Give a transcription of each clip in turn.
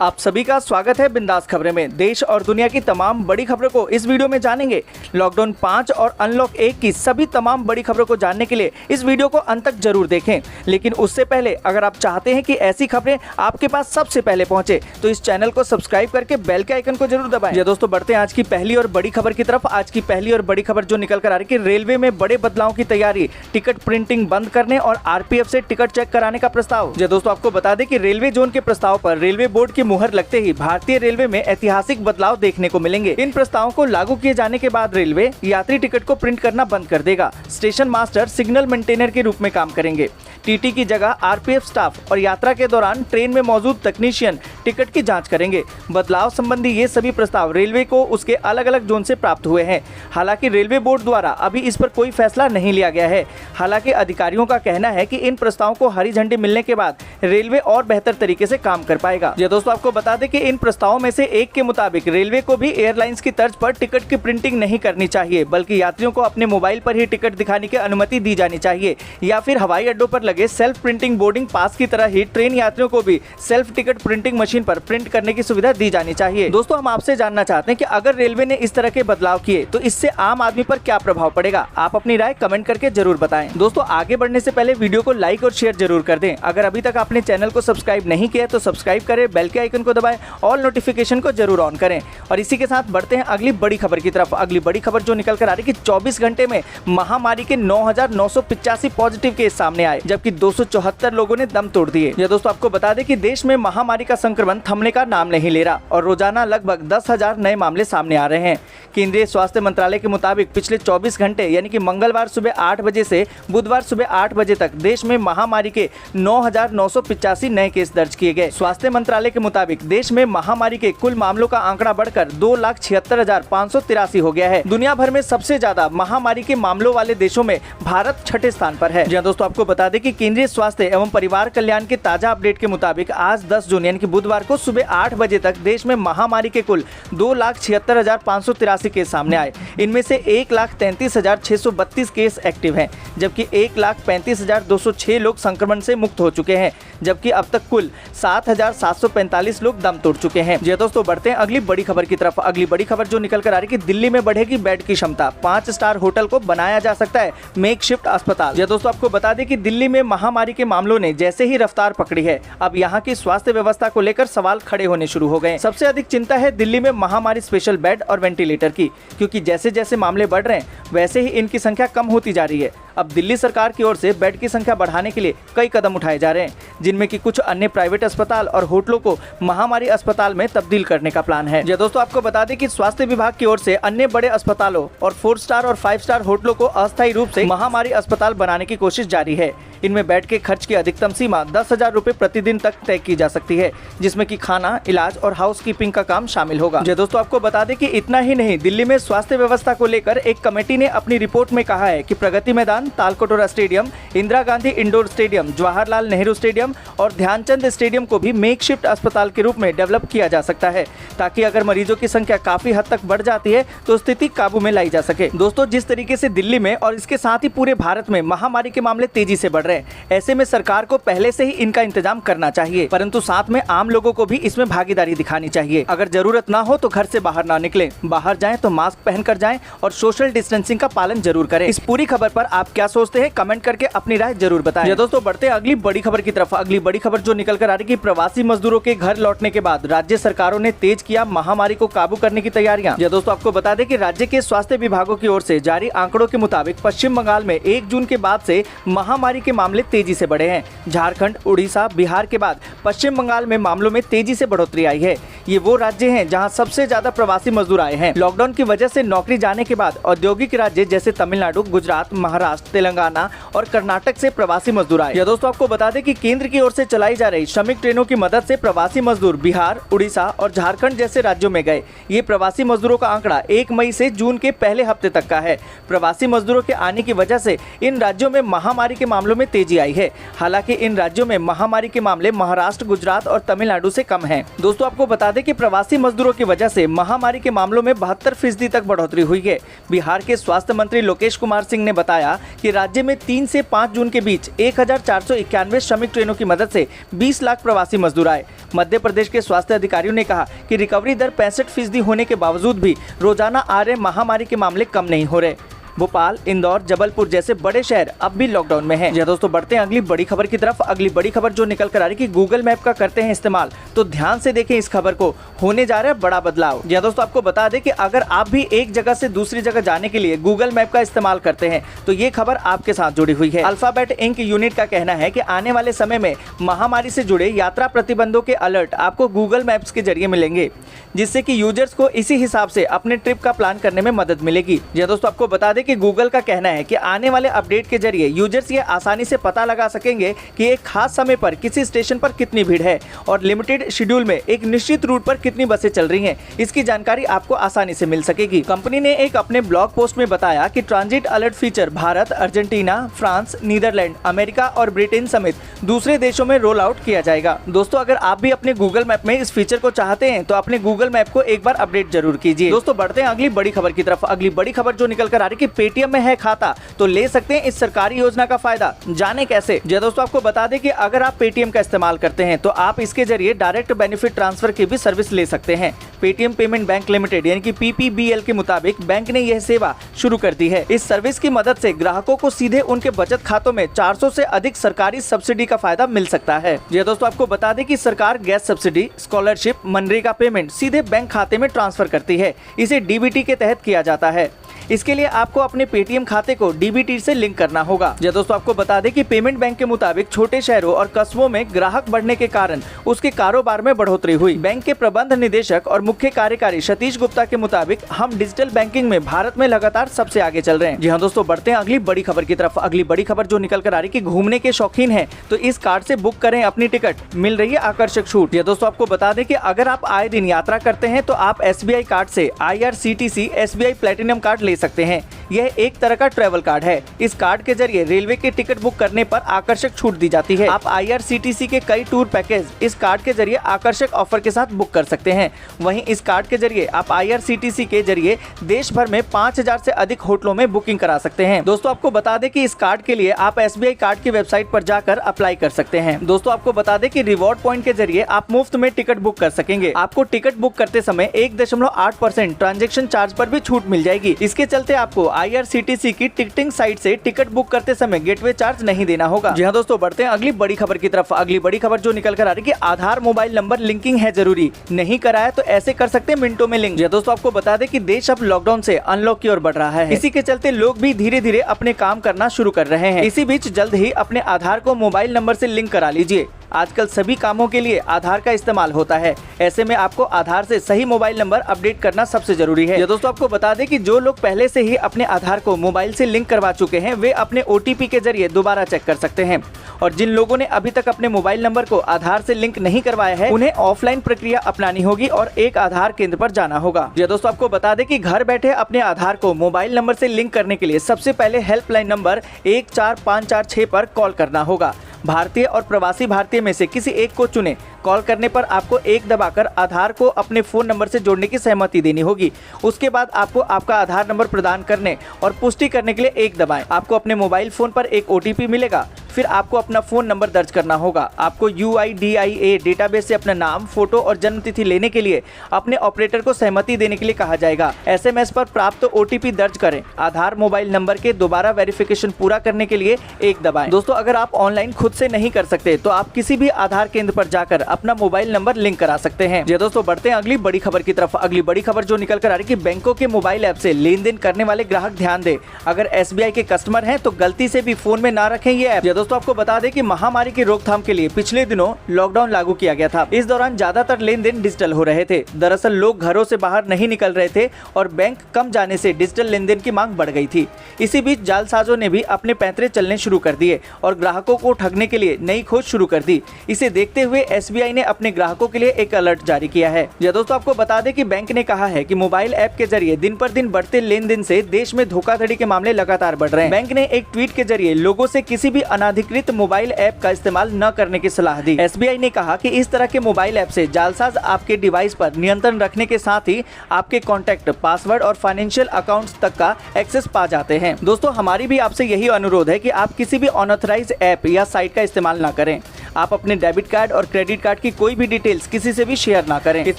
आप सभी का स्वागत है बिंदास खबरें में। देश और दुनिया की तमाम बड़ी खबरों को इस वीडियो में जानेंगे। लॉकडाउन 5 और अनलॉक 1 की सभी तमाम बड़ी खबरों को जानने के लिए इस वीडियो को अंत तक जरूर देखें। लेकिन उससे पहले अगर आप चाहते हैं कि ऐसी खबरें आपके पास सबसे पहले पहुंचे तो इस चैनल को सब्सक्राइब करके बेल के आइकन को जरूर दबाएं। ये दोस्तों बढ़ते हैं आज की पहली और बड़ी खबर की तरफ। आज की पहली और बड़ी खबर जो निकल कर आ रही है कि रेलवे में बड़े बदलाव की तैयारी, टिकट प्रिंटिंग बंद करने और आरपीएफ से टिकट चेक कराने का प्रस्ताव। ये दोस्तों आपको बता दें कि रेलवे जोन के प्रस्ताव पर रेलवे बोर्ड की मुहर लगते ही भारतीय रेलवे में ऐतिहासिक बदलाव देखने को मिलेंगे। इन प्रस्तावों को लागू किए जाने के बाद रेलवे यात्री टिकट को प्रिंट करना बंद कर देगा। स्टेशन मास्टर सिग्नल मेंटेनर के रूप में काम करेंगे। टीटी की जगह आरपीएफ स्टाफ और यात्रा के दौरान ट्रेन में मौजूद तकनीशियन टिकट की जांच करेंगे। बदलाव संबंधी ये सभी प्रस्ताव रेलवे को उसके अलग अलग जोन से प्राप्त हुए हैं। हालांकि रेलवे बोर्ड द्वारा अभी इस पर कोई फैसला नहीं लिया गया है। हालांकि अधिकारियों का कहना है कि इन प्रस्तावों को हरी झंडी मिलने के बाद रेलवे और बेहतर तरीके से काम कर पाएगा। ये दोस्तों आपको बता दें कि इन प्रस्तावों में से एक के मुताबिक रेलवे को भी एयरलाइंस की तर्ज पर टिकट की प्रिंटिंग नहीं करनी चाहिए, बल्कि यात्रियों को अपने मोबाइल पर ही टिकट दिखाने की अनुमति दी जानी चाहिए, या फिर हवाई अड्डों पर लगे सेल्फ प्रिंटिंग बोर्डिंग पास की तरह ही ट्रेन यात्रियों को भी सेल्फ टिकट प्रिंटिंग मशीन पर प्रिंट करने की सुविधा दी जानी चाहिए। दोस्तों हम आपसे जानना चाहते हैं कि अगर रेलवे ने इस तरह के बदलाव किए तो इससे आम आदमी पर क्या प्रभाव पड़ेगा। आप अपनी राय कमेंट करके जरूर बताएं। दोस्तों आगे बढ़ने से पहले वीडियो को लाइक और शेयर जरूर कर दें। अगर अभी तक आपने चैनल को सब्सक्राइब नहीं किया तो सब्सक्राइब करें, बेल के आइकन को दबाएं, ऑल नोटिफिकेशन को जरूर ऑन करें। और इसी के साथ बढ़ते हैं अगली बड़ी खबर की तरफ। अगली बड़ी खबर जो निकल कर आ रही है कि 24 घंटे में महामारी के 9,985 पॉजिटिव केस सामने आए, जबकि 274 लोगों ने दम तोड़ दिए। यह दोस्तों आपको बता दें कि देश में महामारी का संक्रमण थमने का नाम नहीं ले रहा और रोजाना लगभग 10,000 नए मामले सामने आ रहे हैं। केंद्रीय स्वास्थ्य मंत्रालय के मुताबिक पिछले 24 घंटे यानी कि मंगलवार सुबह 8 बजे से बुधवार सुबह 8 बजे तक देश में महामारी के 9,985 नए केस दर्ज किए गए। स्वास्थ्य मंत्रालय के मुताबिक देश में महामारी के कुल मामलों का आंकड़ा बढ़कर 2,76,583 हो गया है। दुनिया भर में सबसे ज्यादा महामारी के मामलों वाले देशों में भारत छठे स्थान पर है। जी दोस्तों आपको बता दें कि केंद्रीय स्वास्थ्य एवं परिवार कल्याण के ताजा अपडेट के मुताबिक आज 10 जून यानी कि बुधवार को सुबह 8 बजे तक देश में महामारी के कुल 2,76,583 केस सामने आए। इनमें से 1,33,632 केस एक्टिव हैं, जबकि 1,35,206 लोग संक्रमण से मुक्त हो चुके हैं, जबकि अब तक कुल 7,745 लोग दम तोड़ चुके हैं। जी दोस्तों बढ़ते हैं अगली बड़ी खबर की तरफ। अगली बड़ी खबर जो निकल कर आ रही है कि दिल्ली में बढ़ेगी बेड की क्षमता, 5 स्टार होटल को बनाया जा सकता है मेकशिफ्ट अस्पताल। जी दोस्तों आपको बता दें कि दिल्ली में महामारी के मामलों ने जैसे ही रफ्तार पकड़ी है, अब यहाँ की स्वास्थ्य व्यवस्था को लेकर सवाल खड़े होने शुरू हो गए। सबसे अधिक चिंता है दिल्ली में महामारी स्पेशल बेड और वेंटिलेटर की, क्योंकि जैसे जैसे मामले बढ़ रहे हैं वैसे ही इनकी संख्या कम होती जा रही है। अब दिल्ली सरकार की ओर से बेड की संख्या बढ़ाने के लिए कई कदम उठाए जा रहे हैं, जिनमें कि कुछ अन्य प्राइवेट अस्पताल और होटलों को महामारी अस्पताल में तब्दील करने का प्लान है। दोस्तों आपको बता दें कि स्वास्थ्य विभाग की ओर से अन्य बड़े अस्पतालों और 4 स्टार और 5 स्टार होटलों को अस्थायी रूप से महामारी अस्पताल बनाने की कोशिश जारी है। इनमें बेड के खर्च की अधिकतम सीमा 10,000 रुपए प्रतिदिन तक तय की जा सकती है, जिसमें कि खाना, इलाज और हाउसकीपिंग का काम शामिल होगा। दोस्तों आपको बता दें कि इतना ही नहीं, दिल्ली में स्वास्थ्य व्यवस्था को लेकर एक कमेटी ने अपनी रिपोर्ट में कहा है कि Pragati Maidan, Talkatora stadium, Indira Gandhi indoor stadium, Jawaharlal Nehru stadium और ध्यानचंद स्टेडियम को भी मेकशिफ्ट अस्पताल के रूप में डेवलप किया जा सकता है, ताकि अगर मरीजों की संख्या काफी हद तक बढ़ जाती है तो स्थिति काबू में लाई जा सके। दोस्तों जिस तरीके से दिल्ली में और इसके साथ ही पूरे भारत में महामारी के मामले तेजी से बढ़ रहे हैं, ऐसे में सरकार को पहले से ही इनका इंतजाम करना चाहिए, परंतु साथ में आम लोगों को भी इसमें भागीदारी दिखानी चाहिए। अगर जरूरत ना हो तो घर से बाहर ना निकलें, बाहर जाएं तो मास्क पहनकर जाएं और सोशल डिस्टेंसिंग का पालन जरूर करें। इस पूरी खबर पर आप क्या सोचते हैं कमेंट करके अपनी राय जरूर बताएं। दोस्तों बढ़ते हैं अगली बड़ी खबर की तरफ। अगली बड़ी खबर जो निकल कर आ रही है कि प्रवासी मजदूरों के घर लौटने के बाद राज्य सरकारों ने तेज किया महामारी को काबू करने की तैयारियां। दोस्तों आपको बता दें कि राज्य के स्वास्थ्य विभागों की ओर से जारी आंकड़ों के मुताबिक पश्चिम बंगाल में 1 जून के बाद से महामारी के मामले तेजी से बढ़े हैं। झारखंड, उड़ीसा, बिहार के बाद पश्चिम बंगाल में मामलों में तेजी से बढ़ोतरी आई है। ये वो राज्य हैं जहां सबसे ज्यादा प्रवासी मजदूर आए हैं। लॉकडाउन की वजह से नौकरी जाने के बाद औद्योगिक राज्य जैसे तमिलनाडु, गुजरात, महाराष्ट्र, तेलंगाना और कर्नाटक से प्रवासी मजदूर आए। दोस्तों आपको बता दें कि केंद्र की ओर से चलाई जा रही श्रमिक ट्रेनों की मदद से प्रवासी मजदूर बिहार, उड़ीसा और झारखंड जैसे राज्यों में गए। ये प्रवासी मजदूरों का आंकड़ा 1 मई से जून के पहले हफ्ते तक का है। प्रवासी मजदूरों के आने की वजह से इन राज्यों में महामारी के मामलों में तेजी आई है। हालांकि इन राज्यों में महामारी के मामले महाराष्ट्र, गुजरात और तमिलनाडु तमिलनाडु से कम है। दोस्तों आपको बता दें कि प्रवासी मजदूरों की वजह से महामारी के मामलों में 72% तक बढ़ोतरी हुई है। बिहार के स्वास्थ्य मंत्री लोकेश कुमार सिंह ने बताया कि राज्य में 3 से 5 जून के बीच 1491 श्रमिक ट्रेनों की मदद से 20 लाख प्रवासी मजदूर आए। मध्य प्रदेश के स्वास्थ्य अधिकारियों ने कहा कि रिकवरी दर 65% होने के बावजूद भी रोजाना आ रहे महामारी के मामले कम नहीं हो रहे। भोपाल, इंदौर, जबलपुर जैसे बड़े शहर अब भी लॉकडाउन में हैं। दोस्तों बढ़ते हैं अगली बड़ी खबर की तरफ। अगली बड़ी खबर जो निकल कर आ रही है कि गूगल मैप का करते हैं इस्तेमाल, तो ध्यान से देखें इस खबर को, होने जा रहा है बड़ा बदलाव। दोस्तों आपको बता दें कि अगर आप भी एक जगह से दूसरी जगह जाने के लिए गूगल मैप का इस्तेमाल करते हैं तो ये खबर आपके साथ जुड़ी हुई है। अल्फाबेट इंक यूनिट का कहना है कि आने वाले समय में महामारी से जुड़े यात्रा प्रतिबंधों के अलर्ट आपको गूगल मैप्स के जरिए मिलेंगे, जिससे कि यूजर्स को इसी हिसाब से अपने ट्रिप का प्लान करने में मदद मिलेगी। दोस्तों आपको बता दें कि गूगल का कहना है कि आने वाले अपडेट के जरिए यूजर्स ये आसानी से पता लगा सकेंगे कि एक खास समय पर किसी स्टेशन पर कितनी भीड़ है और लिमिटेड शेड्यूल में एक निश्चित रूट पर कितनी बसें चल रही हैं। इसकी जानकारी आपको आसानी से मिल सकेगी। कंपनी ने एक अपने ब्लॉग पोस्ट में बताया कि transit alert feature Bharat, Argentina, France, Netherlands, America और ब्रिटेन समेत दूसरे देशों में रोल आउट किया जाएगा। दोस्तों अगर आप भी अपने गूगल मैप में इस फीचर को चाहते हैं तो अपने गूगल मैप को एक बार अपडेट जरूर कीजिए। दोस्तों बढ़ते हैं अगली बड़ी खबर की तरफ। अगली बड़ी खबर जो निकल कर आ रही है कि पेटीएम में है खाता तो ले सकते हैं इस सरकारी योजना का फायदा, जाने कैसे। दोस्तों आपको बता दें कि अगर आप पेटीएम का इस्तेमाल करते हैं तो आप इसके जरिए डायरेक्ट बेनिफिट ट्रांसफर की भी सर्विस ले सकते हैं। पेटीएम पेमेंट बैंक लिमिटेड यानी कि PPBL के मुताबिक बैंक ने यह सेवा शुरू कर दी है। इस सर्विस की मदद से ग्राहकों को सीधे उनके बचत खातों में 400 से अधिक सरकारी सब्सिडी का फायदा मिल सकता है। दोस्तों आपको बता दें कि सरकार gas subsidy, scholarship, MNREGA payment सीधे बैंक खाते में ट्रांसफर करती है। इसे DBT के तहत किया जाता है। इसके लिए आपको अपने पेटीएम खाते को DBT से लिंक करना होगा। दोस्तों आपको बता दें कि पेमेंट बैंक के मुताबिक छोटे शहरों और कस्बों में ग्राहक बढ़ने के कारण उसके कारोबार में बढ़ोतरी हुई। बैंक के प्रबंध निदेशक और मुख्य कार्यकारी सतीश गुप्ता के मुताबिक हम डिजिटल बैंकिंग में भारत में लगातार सबसे आगे चल रहे हैं। जी हाँ दोस्तों बढ़ते हैं अगली बड़ी खबर की तरफ। अगली बड़ी खबर जो निकल कर आ रही है कि घूमने के शौकीन हैं तो इस कार्ड से बुक करें अपनी टिकट, मिल रही है आकर्षक छूट। दोस्तों आपको बता दें कि अगर आप आए दिन यात्रा करते हैं तो आप SBI कार्ड से IRCTC SBI प्लेटिनम कार्ड ले सकते हैं। यह एक तरह का ट्रैवल कार्ड है। इस कार्ड के जरिए रेलवे के टिकट बुक करने पर आकर्षक छूट दी जाती है। आप IRCTC के कई टूर पैकेज इस कार्ड के जरिए आकर्षक ऑफर के साथ बुक कर सकते हैं। वहीं इस कार्ड के जरिए आप IRCTC के जरिए देश भर में 5000 से अधिक होटलों में बुकिंग करा सकते हैं। दोस्तों आपको बता दें कि इस कार्ड के लिए आप SBI कार्ड की वेबसाइट पर जाकर अप्लाई कर सकते हैं। दोस्तों आपको बता दें कि रिवॉर्ड पॉइंट के जरिए आप मुफ्त में टिकट बुक कर सकेंगे। आपको टिकट बुक करते समय 1.8% ट्रांजैक्शन चार्ज पर भी छूट मिल जाएगी। इसके चलते आपको IRCTC की टिकटिंग साइट से टिकट बुक करते समय गेटवे चार्ज नहीं देना होगा। जी हाँ दोस्तों बढ़ते हैं अगली बड़ी खबर की तरफ। अगली बड़ी खबर जो निकल कर आ रही है कि आधार मोबाइल नंबर लिंकिंग है जरूरी, नहीं कराया तो ऐसे कर सकते हैं मिनटों में लिंक। दोस्तों आपको बता दें कि देश अब लॉकडाउन से अनलॉक की ओर बढ़ रहा है। इसी के चलते लोग भी धीरे धीरे अपने काम करना शुरू कर रहे हैं। इसी बीच जल्द ही अपने आधार को मोबाइल नंबर से लिंक करा लीजिए। आजकल सभी कामों के लिए आधार का इस्तेमाल होता है। ऐसे में आपको आधार से सही मोबाइल नंबर अपडेट करना सबसे जरूरी है। दोस्तों आपको बता दें कि जो लोग पहले से ही अपने आधार को मोबाइल से लिंक करवा चुके हैं वे अपने OTP के जरिए दोबारा चेक कर सकते हैं। और जिन लोगों ने अभी तक अपने मोबाइल नंबर को आधार से लिंक नहीं करवाया है उन्हें ऑफलाइन प्रक्रिया अपनानी होगी और एक आधार केंद्र पर जाना होगा। दोस्तों आपको बता दें कि घर बैठे अपने आधार को मोबाइल नंबर से लिंक करने के लिए सबसे पहले हेल्पलाइन नंबर 14546 पर कॉल करना होगा। भारतीय और प्रवासी भारतीय में से किसी एक को चुने। कॉल करने पर आपको 1 दबाकर आधार को अपने फोन नंबर से जोड़ने की सहमति देनी होगी। उसके बाद आपको आपका आधार नंबर प्रदान करने और पुष्टि करने के लिए 1 दबाएं। आपको अपने मोबाइल फोन पर एक OTP मिलेगा। फिर आपको अपना फोन नंबर दर्ज करना होगा। आपको UIDAI डेटाबेस से अपना नाम, फोटो और जन्म तिथि लेने के लिए अपने ऑपरेटर को सहमति देने के लिए कहा जाएगा। SMS पर प्राप्त OTP दर्ज करें। आधार मोबाइल नंबर के दोबारा वेरिफिकेशन पूरा करने के लिए 1 दबाएं। दोस्तों अगर आप ऑनलाइन खुद से नहीं कर सकते तो आप किसी भी आधार केंद्र पर जाकर अपना मोबाइल नंबर लिंक करा सकते हैं। दोस्तों बढ़ते हैं अगली बड़ी खबर की तरफ। अगली बड़ी खबर जो निकल कर आ रही है कि बैंकों के मोबाइल ऐप से लेन देन करने वाले ग्राहक ध्यान दें। अगर SBI के कस्टमर हैं तो गलती से भी फोन में ना रखें ये ऐप। दोस्तों आपको बता दें कि महामारी की रोकथाम के लिए पिछले दिनों लॉकडाउन लागू किया गया था। इस दौरान ज्यादातर लेन देन डिजिटल हो रहे थे। दरअसल लोग घरों से बाहर नहीं निकल रहे थे और बैंक कम जाने से डिजिटल लेन देन की मांग बढ़ गई थी। इसी बीच जालसाजों ने भी अपने पैंतरे चलने शुरू कर दिए और ग्राहकों को ठगने के लिए नई खोज शुरू कर दी। इसे देखते हुए SBI SBI ने अपने ग्राहकों के लिए एक अलर्ट जारी किया है। जी दोस्तों, आपको बता दें कि बैंक ने कहा है कि मोबाइल ऐप के जरिए दिन पर दिन बढ़ते लेन देन से देश में धोखाधड़ी के मामले लगातार बढ़ रहे हैं। बैंक ने एक ट्वीट के जरिए लोगों से किसी भी अनाधिकृत मोबाइल ऐप का इस्तेमाल न करने की सलाह दी। SBI ने कहा कि इस तरह के मोबाइल ऐप से जालसाज आपके डिवाइस पर नियंत्रण रखने के साथ ही आपके कॉन्टैक्ट, पासवर्ड और फाइनेंशियल अकाउंट्स तक का एक्सेस पा जाते हैं। दोस्तों, हमारी भी आपसे यही अनुरोध है कि आप किसी भी अनऑथराइज्ड ऐप या साइट का इस्तेमाल ना करें। आप अपने डेबिट कार्ड और क्रेडिट कार्ड की कोई भी डिटेल्स किसी से भी शेयर ना करें। इस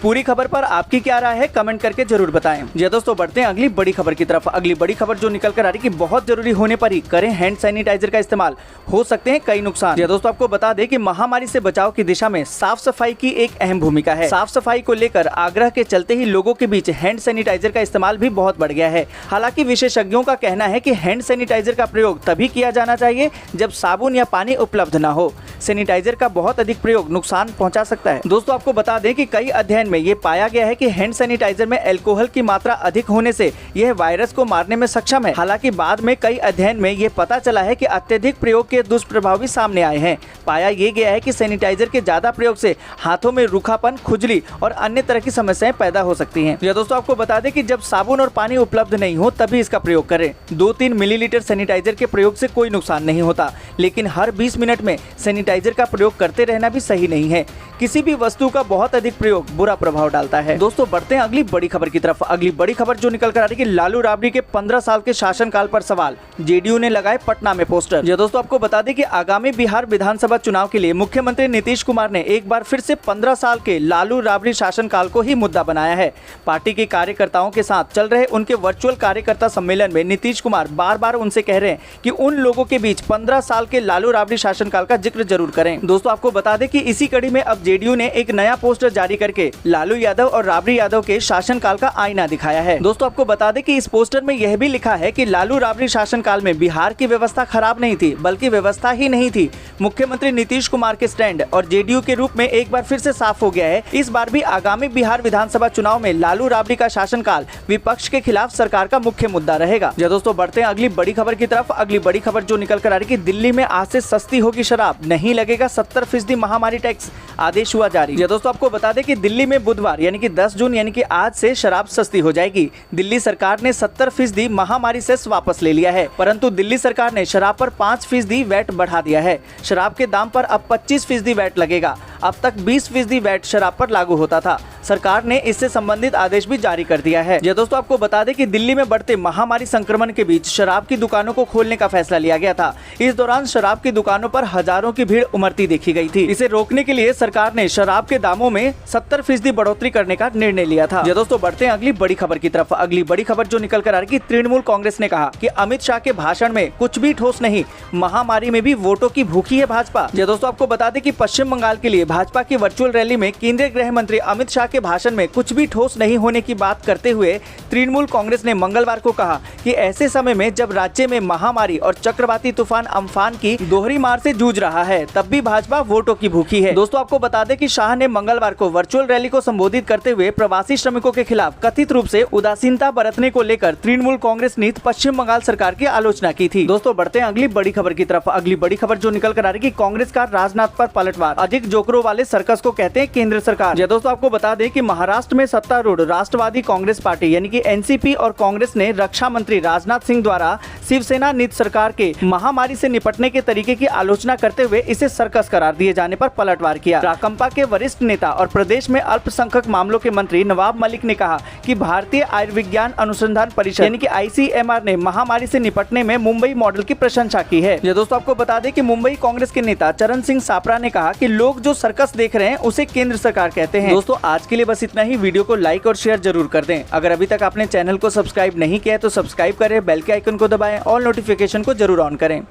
पूरी खबर पर आपकी क्या राय है, कमेंट करके जरूर बताएं। जी दोस्तों, बढ़ते हैं अगली बड़ी खबर की तरफ। अगली बड़ी खबर जो निकल कर आ रही है कि बहुत जरूरी होने पर ही करें हैंड सैनिटाइजर का इस्तेमाल, हो सकते हैं कई नुकसान। जी दोस्तों, आपको बता दें कि महामारी से बचाव की दिशा में साफ सफाई की एक अहम भूमिका है। साफ सफाई को लेकर आग्रह के चलते ही लोगों के बीच हैंड सैनिटाइजर का इस्तेमाल भी बहुत बढ़ गया है। हालांकि विशेषज्ञों का कहना है कि हैंड सैनिटाइजर का प्रयोग तभी किया जाना चाहिए जब साबुन या पानी उपलब्ध न हो। सैनिटाइजर का बहुत अधिक प्रयोग नुकसान पहुंचा सकता है। दोस्तों, आपको बता दें कि कई अध्ययन में ये पाया गया है कि हैंड सैनिटाइजर में अल्कोहल की मात्रा अधिक होने से यह वायरस को मारने में सक्षम है। हालांकि बाद में कई अध्ययन में ये पता चला है कि अत्यधिक प्रयोग के दुष्प्रभाव भी सामने आए हैं। पाया ये गया है कि सैनिटाइजर के ज्यादा प्रयोग से हाथों में रूखापन, खुजली और अन्य तरह की समस्याएं पैदा हो सकती हैं। या दोस्तों, आपको बता दें कि जब साबुन और पानी उपलब्ध नहीं हो तभी इसका प्रयोग करें। 2-3 मिलीलीटर सैनिटाइजर के प्रयोग से कोई नुकसान नहीं होता, लेकिन हर 20 मिनट में सैनिटाइजर का प्रयोग करते रहना भी सही नहीं है। किसी भी वस्तु का बहुत अधिक प्रयोग बुरा प्रभाव डालता है। दोस्तों, बढ़ते हैं अगली बड़ी खबर की तरफ। अगली बड़ी खबर जो निकल कर आ रही है कि लालू राबड़ी के 15 साल के शासनकाल पर सवाल, JDU ने लगाए पटना में पोस्टर। जी दोस्तों, आपको बता दें कि आगामी बिहार विधानसभा चुनाव के लिए मुख्यमंत्री नीतीश कुमार ने एक बार फिर से 15 साल के लालू राबड़ी शासनकाल को ही मुद्दा बनाया है। पार्टी के कार्यकर्ताओं के साथ चल रहे उनके वर्चुअल कार्यकर्ता सम्मेलन में नीतीश कुमार बार बार उनसे कह रहे हैं कि उन लोगों के बीच 15 साल के लालू राबड़ी शासनकाल का जिक्र जरूर करें। दोस्तों, आपको बता दें कि इसी कड़ी में अब JDU ने एक नया पोस्टर जारी करके लालू यादव और राबड़ी यादव के शासनकाल का आईना दिखाया है। दोस्तों, आपको बता दें कि इस पोस्टर में यह भी लिखा है कि लालू राबड़ी शासनकाल में बिहार की व्यवस्था खराब नहीं थी, बल्कि व्यवस्था ही नहीं थी। मुख्यमंत्री नीतीश कुमार के स्टैंड और JDU के रूप में एक बार फिर से साफ हो गया है। इस बार भी आगामी बिहार विधानसभा चुनाव में लालू राबड़ी का शासनकाल विपक्ष के खिलाफ सरकार का मुख्य मुद्दा रहेगा। दोस्तों, बढ़ते हैं अगली बड़ी खबर की तरफ। अगली बड़ी खबर जो निकल कर आ रही है कि दिल्ली में आज से सस्ती होगी शराब, नहीं लगेगा 70% महामारी टैक्स, आदेश हुआ जारी। दोस्तों, आपको बता दें कि दिल्ली में बुधवार यानी कि 10 जून यानी कि आज से शराब सस्ती हो जाएगी। दिल्ली सरकार ने 70% महामारी सेस वापस ले लिया है, परंतु दिल्ली सरकार ने शराब पर 5% वैट बढ़ा दिया है। शराब के दाम पर अब 25% वैट लगेगा। अब तक 20% वैट शराब पर लागू होता था। सरकार ने इससे संबंधित आदेश भी जारी कर दिया है। दोस्तों, आपको बता दें कि दिल्ली में बढ़ते महामारी संक्रमण के बीच शराब की दुकानों को खोलने का फैसला लिया गया था। इस दौरान शराब की दुकानों पर हजारों की भीड़ उमड़ती देखी गई थी। इसे रोकने के लिए सरकार ने शराब के दामों में 70% बढ़ोतरी करने का निर्णय लिया था। दोस्तों, बढ़ते हैं अगली बड़ी खबर की तरफ। अगली बड़ी खबर जो निकल कर आ रही है कि तृणमूल कांग्रेस ने कहा कि अमित शाह के भाषण में कुछ भी ठोस नहीं, महामारी में भी वोटों की भूखी है भाजपा। दोस्तों, आपको बता दें कि पश्चिम बंगाल के लिए भाजपा की वर्चुअल रैली में केंद्रीय गृह मंत्री अमित शाह के भाषण में कुछ भी ठोस नहीं होने की बात करते हुए तृणमूल कांग्रेस ने मंगलवार को कहा कि ऐसे समय में जब राज्य में महामारी और चक्रवाती तूफान अम्फान की दोहरी मार से जूझ रहा है, तब भी भाजपा वोटों की भूखी है। दोस्तों, आपको बता दें कि शाह ने मंगलवार को वर्चुअल रैली को संबोधित करते हुए प्रवासी श्रमिकों के खिलाफ कथित रूप से उदासीनता बरतने को लेकर तृणमूल कांग्रेस नीति पश्चिम बंगाल सरकार की आलोचना की थी। दोस्तों, बढ़ते हैं अगली बड़ी खबर की तरफ। अगली बड़ी खबर जो निकल कर आ रही है कि कांग्रेस का राजनाथ पर पलटवार, अधिक जोकरों वाले सर्कस को कहते हैं केंद्र सरकार। दोस्तों, आपको बता दें कि महाराष्ट्र में सत्तारूढ़ राष्ट्रवादी कांग्रेस पार्टी यानी कि NCP और कांग्रेस ने रक्षा मंत्री राजनाथ सिंह द्वारा शिवसेना नीति सरकार के महामारी से निपटने के तरीके की आलोचना करते हुए इसे सर्कस करार दिए जाने पर पलटवार किया। राकंपा के वरिष्ठ नेता और प्रदेश में अल्पसंख्यक मामलों के मंत्री नवाब मलिक ने कहा कि भारतीय आयुर्विज्ञान अनुसंधान परिषद यानी कि ICMR ने महामारी से निपटने में मुंबई मॉडल की प्रशंसा की है। दोस्तों, आपको बता दें कि मुंबई कांग्रेस के नेता चरण सिंह सापरा ने कहा कि लोग जो सर्कस देख रहे हैं उसे केंद्र सरकार कहते हैं। दोस्तों, आज के लिए बस इतना ही। वीडियो को लाइक और शेयर जरूर कर दें। अगर अभी तक आपने चैनल को सब्सक्राइब नहीं किया है तो सब्सक्राइब करें, बेल के आइकन को दबाएं और नोटिफिकेशन को जरूर ऑन करें।